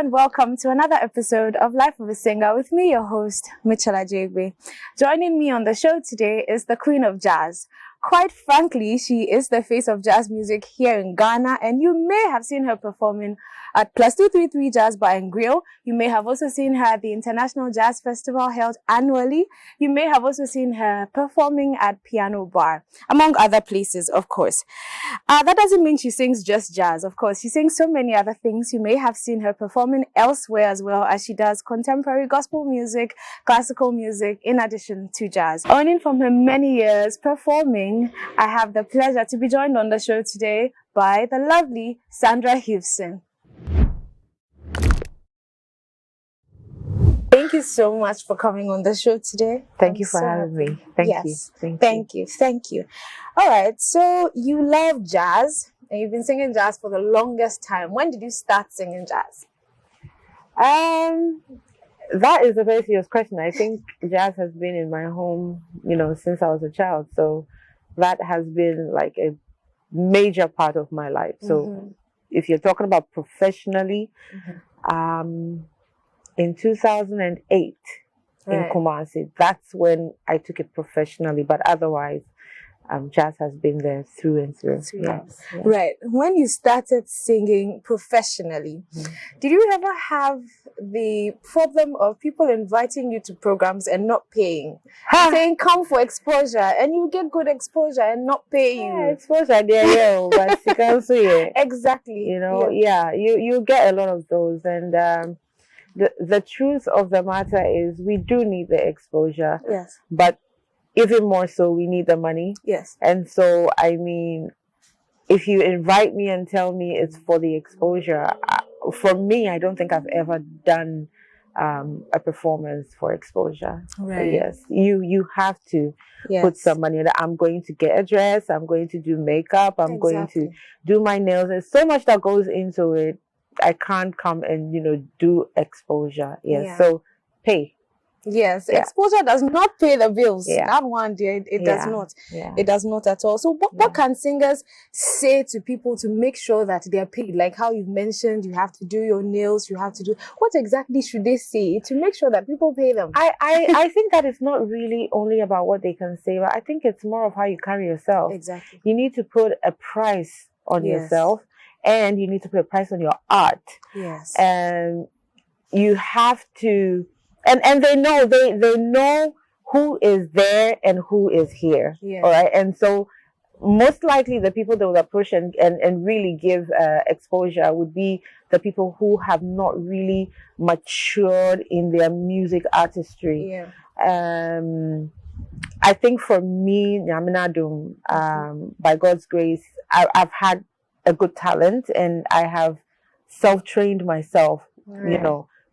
and welcome to another episode of Life of a Singer with me, your host, Mitchelle Ajeigbe. Joining me on the show today is the Queen of Jazz. Quite frankly, she is the face of jazz music here in Ghana, and you may have seen her performing at +233 Jazz Bar and Grill. You may have also seen her at the International Jazz Festival held annually. You may have also seen her performing at Piano Bar, among other places, of course. That doesn't mean she sings just jazz, of course. She sings so many other things. You may have seen her performing elsewhere as well, as she does contemporary gospel music, classical music, in addition to jazz. Owning from her many years performing, I have the pleasure to be joined on the show today by the lovely Sandra Huson. Thank you so much for coming on the show today. Thank you for having me. Thank you. All right, so you love jazz, and you've been singing jazz for the longest time. When did you start singing jazz? That is a very serious question. I think jazz has been in my home, since I was a child. So that has been like a major part of my life. So if you're talking about professionally, in 2008 in Kumasi, that's when I took it professionally. But otherwise, jazz has been there through and through. Yes. Right. When you started singing professionally, did you ever have the problem of people inviting you to programs and not paying? Saying, come for exposure, and you get good exposure and not pay you. Yeah, exposure, but you can't see it. Exactly. You get a lot of those. And the truth of the matter is we do need the exposure. Yes. But even more so, we need the money. Yes. And so, I mean, if you invite me and tell me it's for the exposure, for me, I don't think I've ever done a performance for exposure. Right. Yes. You have to put some money. I'm going to get a dress. I'm going to do makeup. I'm going to do my nails. There's so much that goes into it. I can't come and, do exposure. Yes. Yeah. So pay. Yes, exposure does not pay the bills. That one, dear, it does not. Yeah. It does not at all. So what can singers say to people to make sure that they're paid? Like how you've mentioned, you have to do your nails, you have to do... What exactly should they say to make sure that people pay them? I think that it's not really only about what they can say, but I think it's more of how you carry yourself. Exactly. You need to put a price on yourself, and you need to put a price on your art. Yes. And you have to... And they know who is there and who is here. Yeah. All right. And so most likely the people that will approach and really give exposure would be the people who have not really matured in their music artistry. Yeah. I think for me, by God's grace, I've had a good talent, and I have self-trained myself,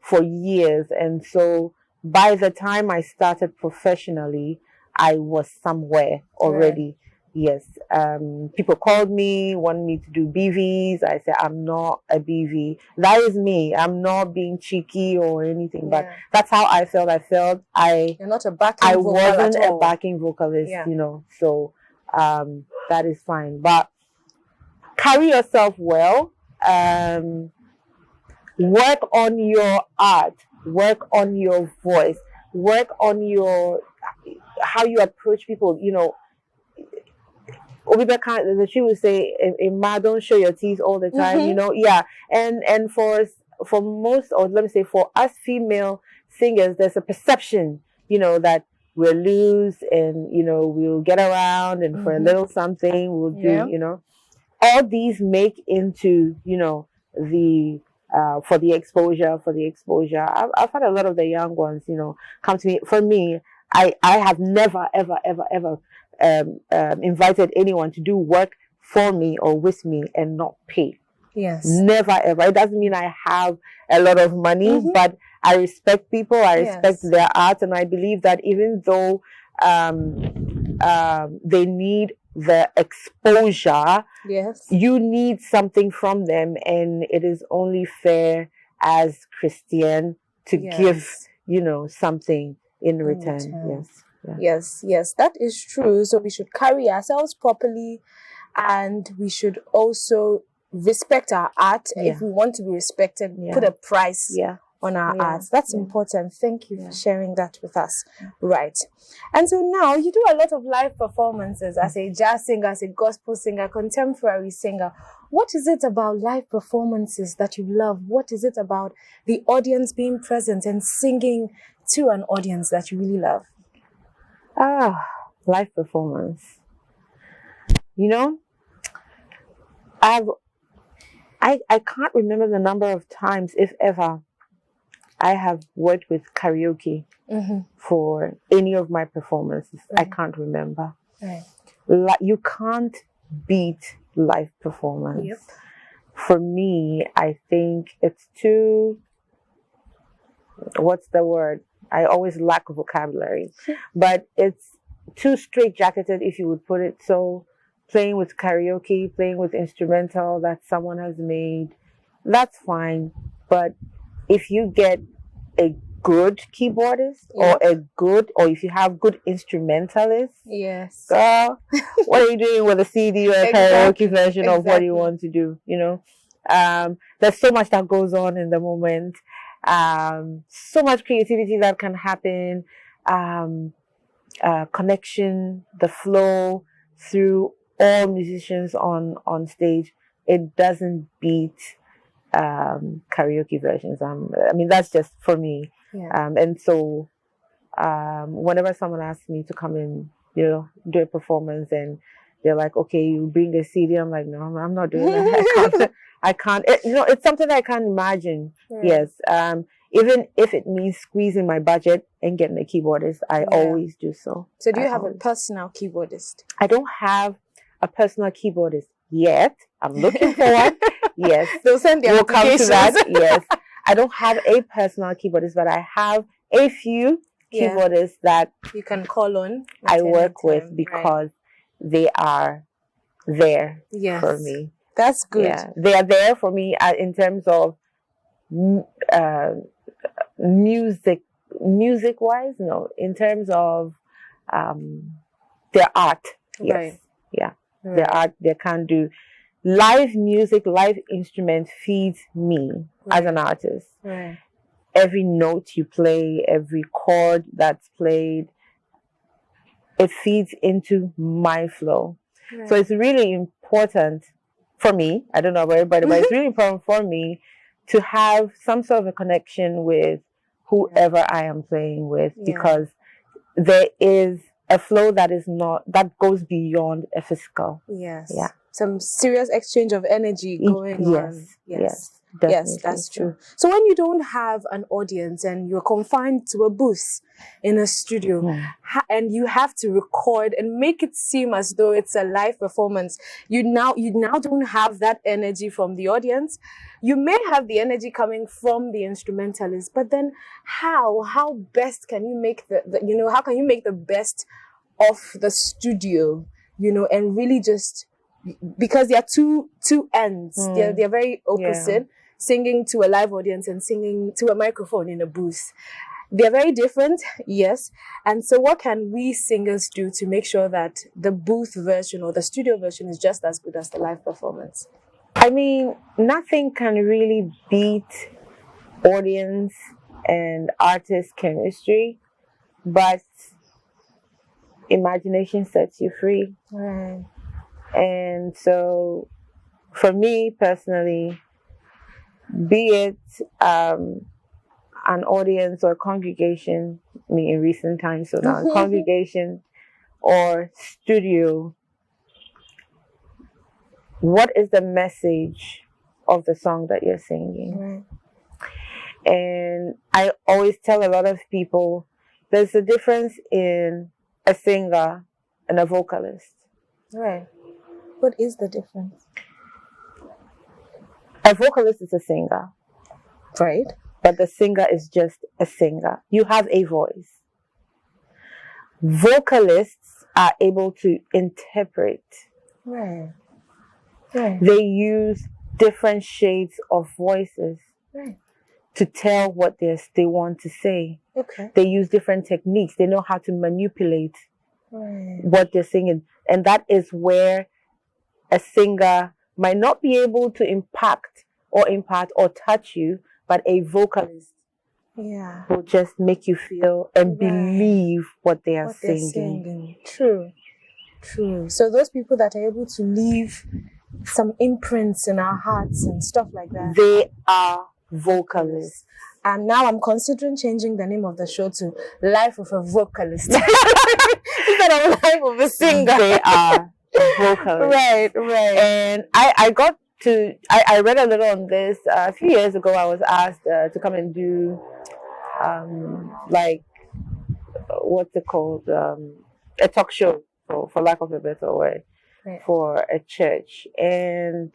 for years. And so by the time I started professionally, I was somewhere already. Yes. People called me, wanted me to do BVs. I said, I'm not a BV. That is me. I'm not being cheeky or anything, but that's how I felt. You're not a backing I vocal wasn't at all. a backing vocalist, so that is fine. But carry yourself well. Work on your art, work on your voice, work on how you approach people. She would say, "Ma, don't show your teeth all the time." And for most, or let me say, for us female singers, there's a perception, that we're loose and we'll get around, and for a little something we'll do. All these make into the for the exposure. I've had a lot of the young ones, come to me. For me, I have never, ever invited anyone to do work for me or with me and not pay. Yes. Never, ever. It doesn't mean I have a lot of money, but I respect people. I respect their art. And I believe that even though they need the exposure, you need something from them, and it is only fair as Christian to give something in return. Yes, that is true. So we should carry ourselves properly, and we should also respect our art, if we want to be respected, put a price on our art. That's important. Thank you for sharing that with us. Right. And so now you do a lot of live performances as a jazz singer, as a gospel singer, contemporary singer. What is it about live performances that you love? What is it about the audience being present and singing to an audience that you really love? Live performance. You know, I can't remember the number of times, if ever, I have worked with karaoke for any of my performances. I can't remember. You can't beat live performance. For me, I think it's too, what's the word? I always lack vocabulary, but it's too straitjacketed, if you would put it so. Playing with karaoke, playing with instrumental that someone has made, that's fine. But if you get a good keyboardist or if you have good instrumentalists, girl, what are you doing with a CD or a karaoke version of what you want to do? You know, there's so much that goes on in the moment, so much creativity that can happen, connection, the flow through all musicians on stage. It doesn't beat karaoke versions. I mean, that's just for me. And so whenever someone asks me to come in, you know, do a performance, and they're like, okay, you bring a CD, I'm like, no, I'm not doing that. I can't. You know, it's something I can't imagine. Yes. Even if it means squeezing my budget and getting a keyboardist, I always do so. So do you have a personal keyboardist? I don't have a personal keyboardist yet. I'm looking for one. Yes. They'll send their We'll come to that. Yes. I don't have a personal keyboardist, but I have a few keyboardists that you can call on. I work with because they are there for me. That's good. Yeah. They are there for me in terms of music wise, no, in terms of their art. Yes. Yeah. Their art, they can't do live music, live instrument feeds me as an artist. Every note you play, every chord that's played, it feeds into my flow. So it's really important for me. I don't know about everybody, but it's really important for me to have some sort of a connection with whoever I am playing with, because there is a flow that goes beyond a physical. Some serious exchange of energy going on. Definitely. Yes, that's true. So when you don't have an audience and you're confined to a booth in a studio and you have to record and make it seem as though it's a live performance, you now don't have that energy from the audience. You may have the energy coming from the instrumentalist, but then how best can you make how can you make the best of the studio, and really just, because they are two ends, they're very opposite. Singing to a live audience and singing to a microphone in a booth, they're very different. Yes. And so what can we singers do to make sure that the booth version or the studio version is just as good as the live performance? I mean, nothing can really beat audience and artist chemistry, but imagination sets you free. And so for me personally, be it an audience or congregation, in recent times, so now congregation or studio, what is the message of the song that you're singing? And I always tell a lot of people, there's a difference in a singer and a vocalist. What is the difference? A vocalist is a singer. But the singer is just a singer. You have a voice. Vocalists are able to interpret. They use different shades of voices to tell what they want to say. They use different techniques. They know how to manipulate what they're singing. And that is where a singer might not be able to impact or impart or touch you, but a vocalist will just make you feel and believe what they are singing. True. So those people that are able to leave some imprints in our hearts and stuff like that, they are vocalists. And now I'm considering changing the name of the show to Life of a Vocalist instead of Life of a Singer. They are vocalists. Right. And I read a little on this a few years ago. I was asked to come and do what's it called, a talk show, for lack of a better word, for a church. And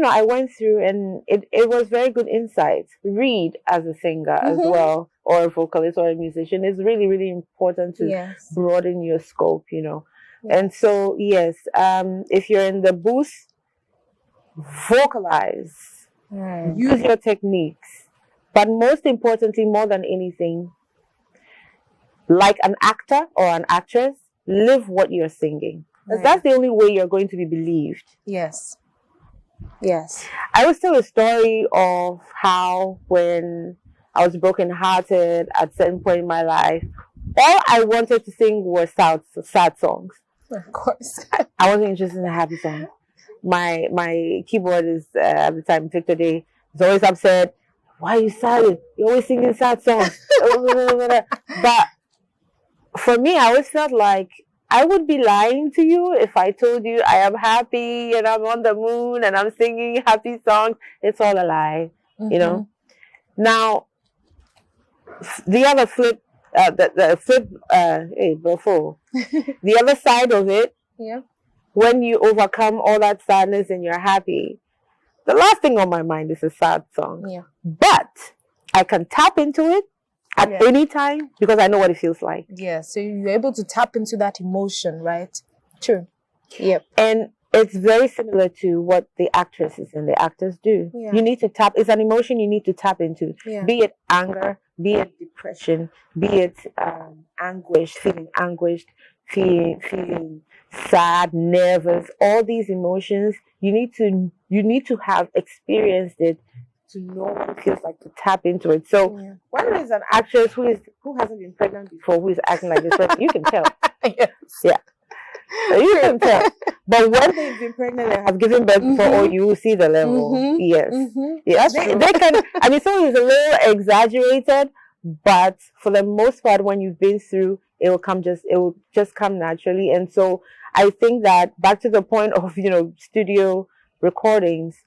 I went through, and it was very good insight. Read as a singer as well, or a vocalist or a musician. It's really, really important to broaden your scope, And so, yes, if you're in the booth, vocalize, use your techniques. But most importantly, more than anything, like an actor or an actress, live what you're singing. That's the only way you're going to be believed. Yes. I will tell a story of how when I was brokenhearted at a certain point in my life, all I wanted to sing was sad songs. Of course. I wasn't interested in happy songs. My keyboardist at the time, Victor Day, was always upset. Why are you sad? You're always singing sad songs. But for me, I always felt like I would be lying to you if I told you I am happy and I'm on the moon and I'm singing happy songs. It's all a lie, Now, the other flip, the other side of it, when you overcome all that sadness and you're happy, the last thing on my mind is a sad song. But I can tap into it at any time because I know what it feels like. So you're able to tap into that emotion, right? True. And it's very similar to what the actresses and the actors do. You need to tap. It's an emotion you need to tap into. Be it anger, be it depression, be it anguish, feeling anguished, feeling sad, nervous. All these emotions, you need to have experienced it to know what it feels like to tap into it. So when there's an actress who hasn't been pregnant before, who is acting like this person, you can tell. So you can tell. But when they've been pregnant and have given birth before, you will see the level. They can. I mean, some is a little exaggerated, but for the most part, when you've been through, it will just come naturally. And so I think that back to the point of studio recordings,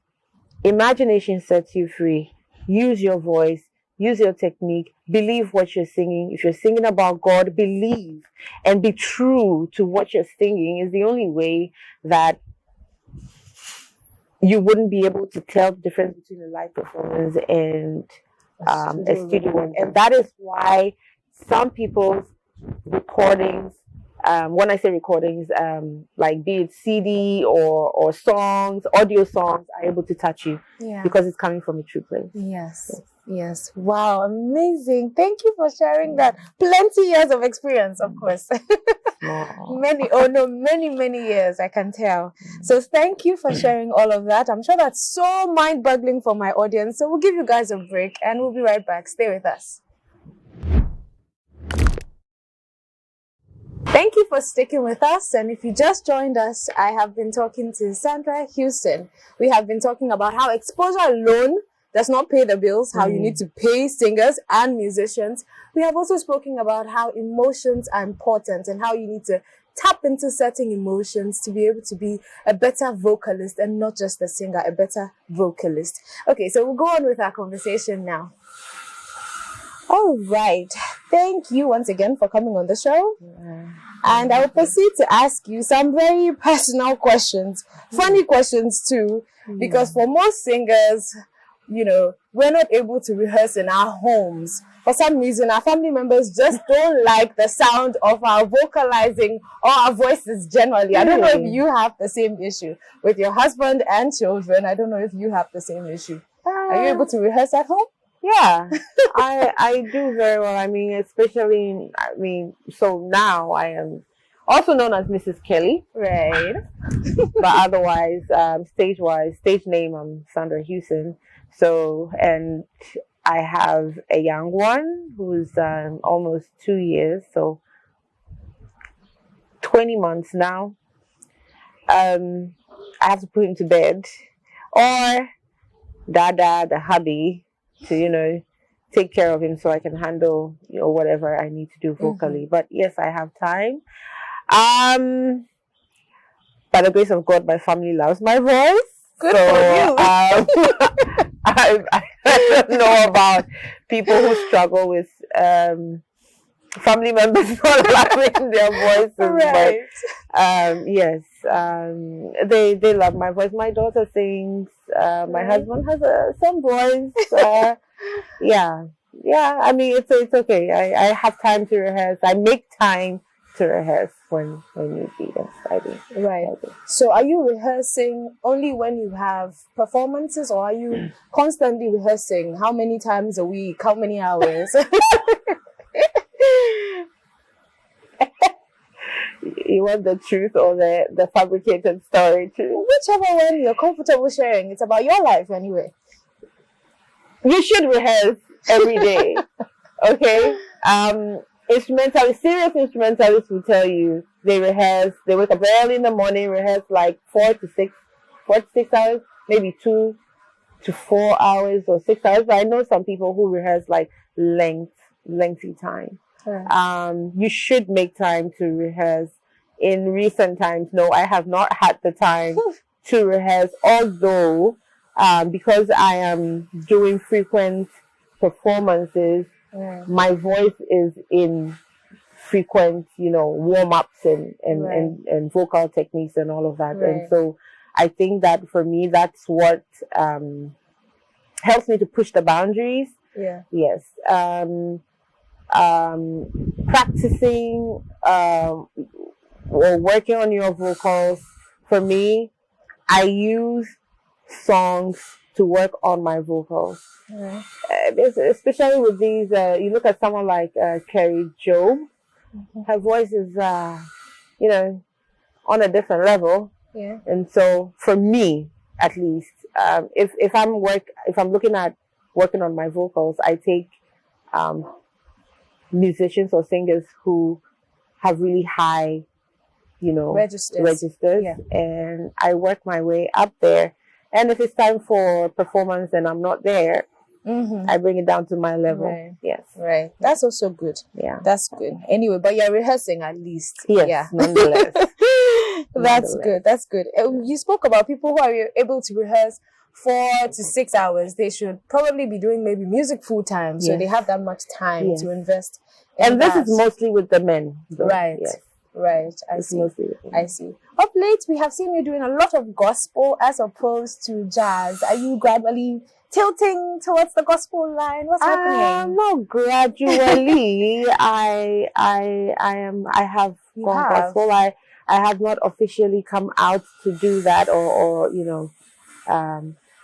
imagination sets you free. Use your voice, use your technique, believe what you're singing. If you're singing about God, believe and be true to what you're singing is the only way that you wouldn't be able to tell the difference between a live performance and a studio one. And that is why some people's recordings, when I say recordings, like be it CD or songs, audio songs, are able to touch you because it's coming from a true place. Yes. Wow, amazing. Thank you for sharing that. Plenty years of experience, of course. Many years, I can tell. So thank you for sharing all of that. I'm sure that's so mind-boggling for my audience. So we'll give you guys a break and we'll be right back. Stay with us. Thank you for sticking with us. And if you just joined us, I have been talking to Sandra Huson. We have been talking about how exposure alone does not pay the bills, how you need to pay singers and musicians. We have also spoken about how emotions are important and how you need to tap into certain emotions to be able to be a better vocalist and not just a singer, a better vocalist. Okay, so we'll go on with our conversation now. All right. Thank you once again for coming on the show. And I will proceed to ask you some very personal questions, funny questions too, because for most singers, we're not able to rehearse in our homes. For some reason, our family members just don't like the sound of our vocalizing or our voices generally. I don't know if you have the same issue with your husband and children. I don't know if you have the same issue. Are you able to rehearse at home? Yeah, I do very well. I mean, so now I am also known as Mrs. Kelly. Right. But otherwise, stage name, I'm Sandra Huson. So, and I have a young one who's almost 2 years, so 20 months now. I have to put him to bed, or Dada, the hubby, to take care of him so I can handle whatever I need to do vocally. But yes, I have time. By the grace of God, my family loves my voice. Good for you. I don't know about people who struggle with family members not loving their voices. Right. But yes, they love my voice. My daughter sings. My husband has some voice. Yeah. I mean, it's okay. I have time to rehearse. I make time to rehearse when need be. Yes, I do. Right. I do. So are you rehearsing only when you have performances, or are you constantly rehearsing? How many times a week? How many hours? You want the truth or the fabricated story too? Whichever one you're comfortable sharing. It's about your life anyway. You should rehearse every day. Okay? Serious instrumentalists will tell you they rehearse, they wake up early in the morning, rehearse like 4 to 6 hours, maybe 2 to 4 hours or 6 hours. But I know some people who rehearse like lengthy time. Right. You should make time to rehearse. In recent times, no, I have not had the time to rehearse, although because I am doing frequent performances, my voice is in frequent, warm-ups and vocal techniques and all of that. Right. And so I think that for me, that's what helps me to push the boundaries. Yeah. Yes. Practicing or working on your vocals, for me, I use songs to work on my vocals. Right. Especially with these, you look at someone like Carrie Job, her voice is, on a different level. Yeah. And so, for me, at least, if I'm looking at working on my vocals, I take musicians or singers who have really high, registers, Yeah. and I work my way up there. And if it's time for performance and I'm not there, I bring it down to my level. Right. Yes. Right. That's also good. Yeah. That's good. Anyway, but you're rehearsing at least. Yes. Yeah. Nonetheless. That's good. That's good. You spoke about people who are able to rehearse 4 to 6 hours. They should probably be doing maybe music full time, so they have that much time to invest. And this is mostly with the men, though. Right. Yes. Right. I It's see. mostly with the men. I see. Of late, we have seen you doing a lot of gospel as opposed to jazz. Are you gradually tilting towards the gospel line? What's happening? No, gradually. I have You gone have? gospel. I have not officially come out to do that or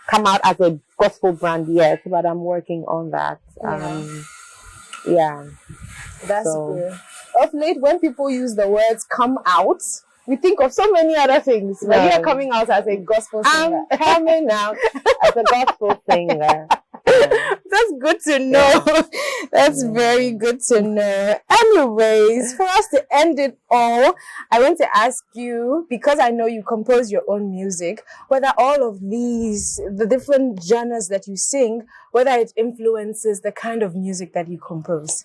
come out as a gospel brand yet, but I'm working on that. Yeah. That's good. Of late, when people use the words "come out," we think of so many other things. But you're coming out as a gospel singer. I'm coming out as a gospel singer. That's good to know. That's very good to know. Anyways, for us to end it all, I want to ask you, because I know you compose your own music, whether all of the different genres that you sing, whether it influences the kind of music that you compose.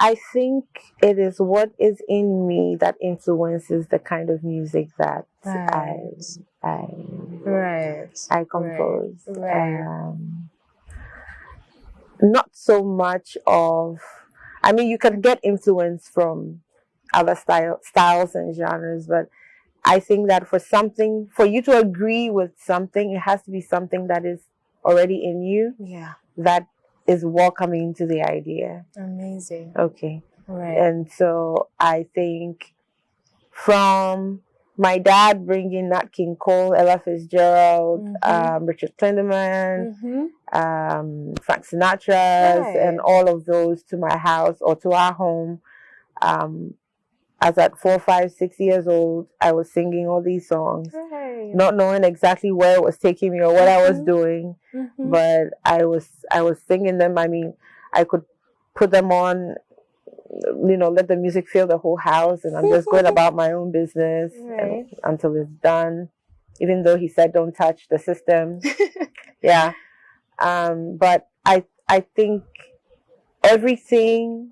I think it is what is in me that influences the kind of music that I compose. Right. Not so much of, I mean, you can get influence from other styles and genres, but I think that for you to agree with something, it has to be something that is already in you. Yeah. That is welcoming to the idea. Amazing. Okay. Right. And so I think from my dad bringing Nat King Cole, Ella Fitzgerald, Richard Clinderman, Frank Sinatra's, and all of those to my house or to our home. As at 4, 5, 6 years old, I was singing all these songs, not knowing exactly where it was taking me or what I was doing, but I was singing them. I mean, I could put them on, let the music fill the whole house, and I'm just going about my own business until it's done. Even though he said don't touch the system, but I think everything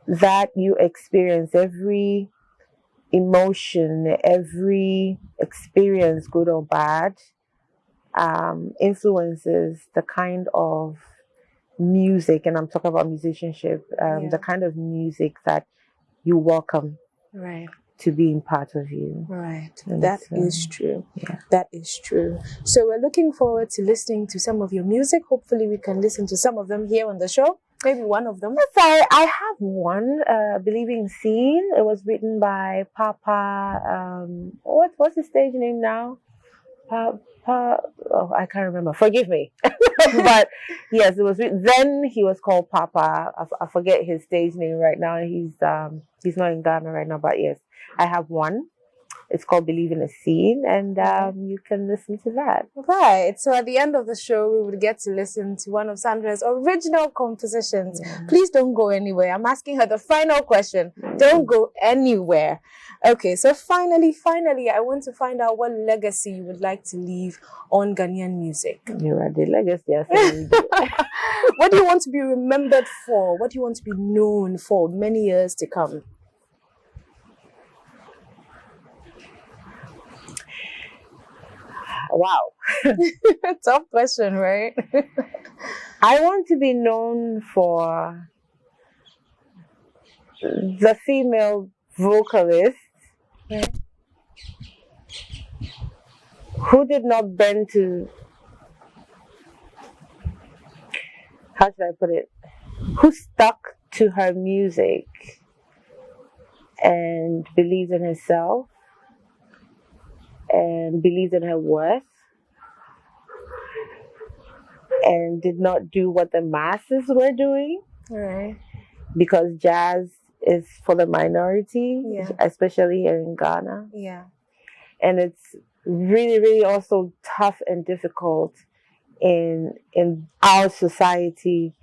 that you experience, every emotion, every experience, good or bad, influences the kind of music, and I'm talking about musicianship, the kind of music that you welcome to being part of you. And that is true. That is true. So we're looking forward to listening to some of your music. Hopefully we can listen to some of them here on the show. Maybe one of them. Yes, I have one, Believing Seen. It was written by Papa, what's his stage name now? I can't remember. Forgive me. But yes, it was written. Then he was called Papa. I forget his stage name right now. He's not in Ghana right now, but yes, I have one. It's called Believing Seen, and you can listen to that. Right. So at the end of the show, we would get to listen to one of Sandra's original compositions. Please don't go anywhere. I'm asking her the final question. Don't go anywhere. Okay. So finally, I want to find out what legacy you would like to leave on Ghanaian music. You're right. The legacy. What do you want to be remembered for? What do you want to be known for many years to come? Wow. Tough question, right? I want to be known for the female vocalist who did not bend to, how should I put it? Who stuck to her music and believed in herself and believed in her worth and did not do what the masses were doing. Because jazz is for the minority, especially here in Ghana. And it's really, really also tough and difficult in our society,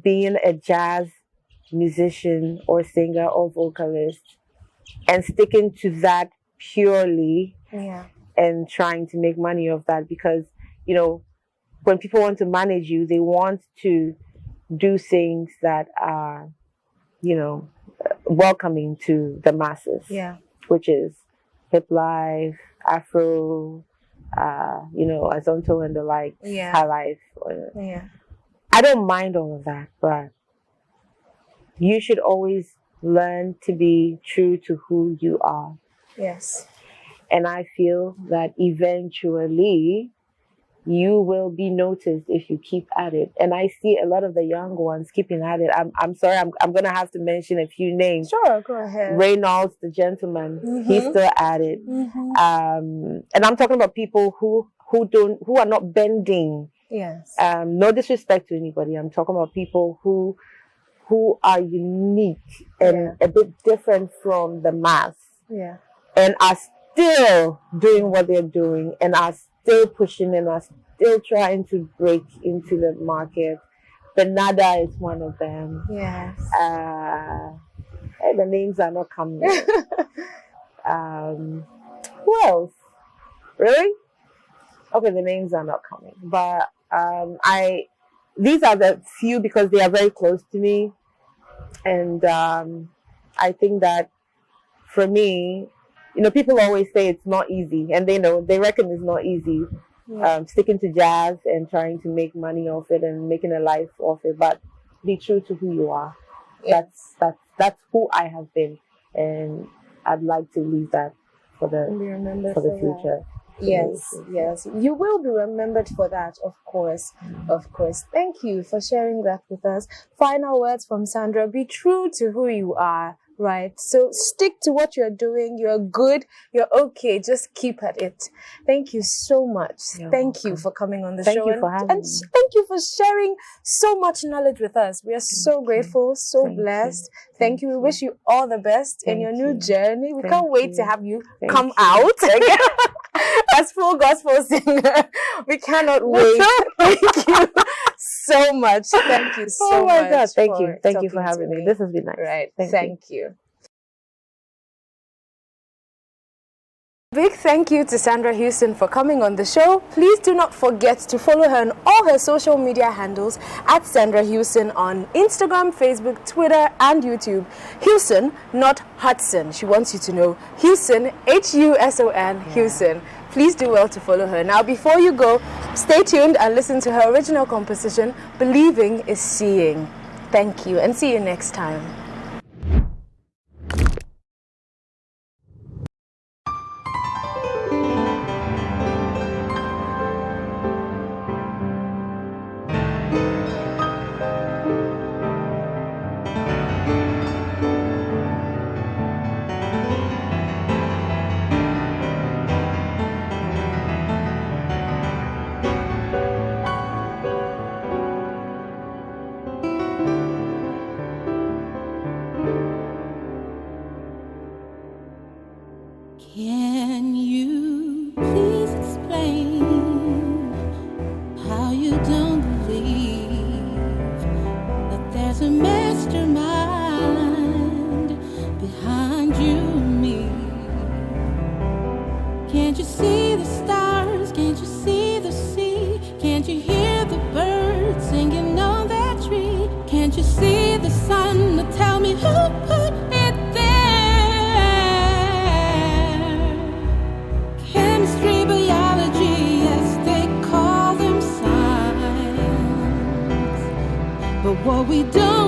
being a jazz musician or singer or vocalist and sticking to that purely and trying to make money of that, because when people want to manage you, they want to do things that are welcoming to the masses, which is hip life, Afro, Azonto and the like, high life. I don't mind all of that, but you should always learn to be true to who you are. And I feel that eventually you will be noticed if you keep at it. And I see a lot of the young ones keeping at it. I'm sorry, I'm going to have to mention a few names. Sure, go ahead. Reynolds, the gentleman, he's still at it. And I'm talking about people who are not bending. No disrespect to anybody. I'm talking about people who are unique and a bit different from the mass. And are still doing what they're doing and are still pushing and are still trying to break into the market. Benada is one of them. The names are not coming. Who else? Really? Okay, the names are not coming. But these are the few because they are very close to me. And I think that for me, people always say it's not easy, and they reckon it's not easy, sticking to jazz and trying to make money off it and making a life off it. But be true to who you are. That's who I have been, and I'd like to leave that for the future. Yes, you will be remembered for that, of course. Thank you for sharing that with us. Final words from Sandra: be true to who you are. Right. So stick to what you're doing. You're good. You're okay. Just keep at it. Thank you so much. Thank you for coming on the show. Thank you for having me. Thank you for sharing so much knowledge with us. We are so grateful, so blessed. Thank you. We wish you all the best in your new journey. We can't wait to have you come out as full gospel singer. We cannot wait. Thank you so much. Thank you so much. Oh my God. Thank you. Thank you for having me. This has been nice. Right. Thank you. Big thank you to Sandra Huson for coming on the show. Please do not forget to follow her on all her social media handles at Sandra Huson on Instagram, Facebook, Twitter, and YouTube. Huson, not Hudson. She wants you to know Huson, Huson, Huson. Please do well to follow her. Now, before you go, stay tuned and listen to her original composition, Believing is Seeing. Thank you, and see you next time. Can you please explain how you don't believe that there's a mastermind behind you and me? Can't you see the stars? Can't you see the sea? Can't you hear the birds singing on that tree? Can't you see the sun? Now tell me who put it there? Chemistry, biology, yes, they call them science. But what we don't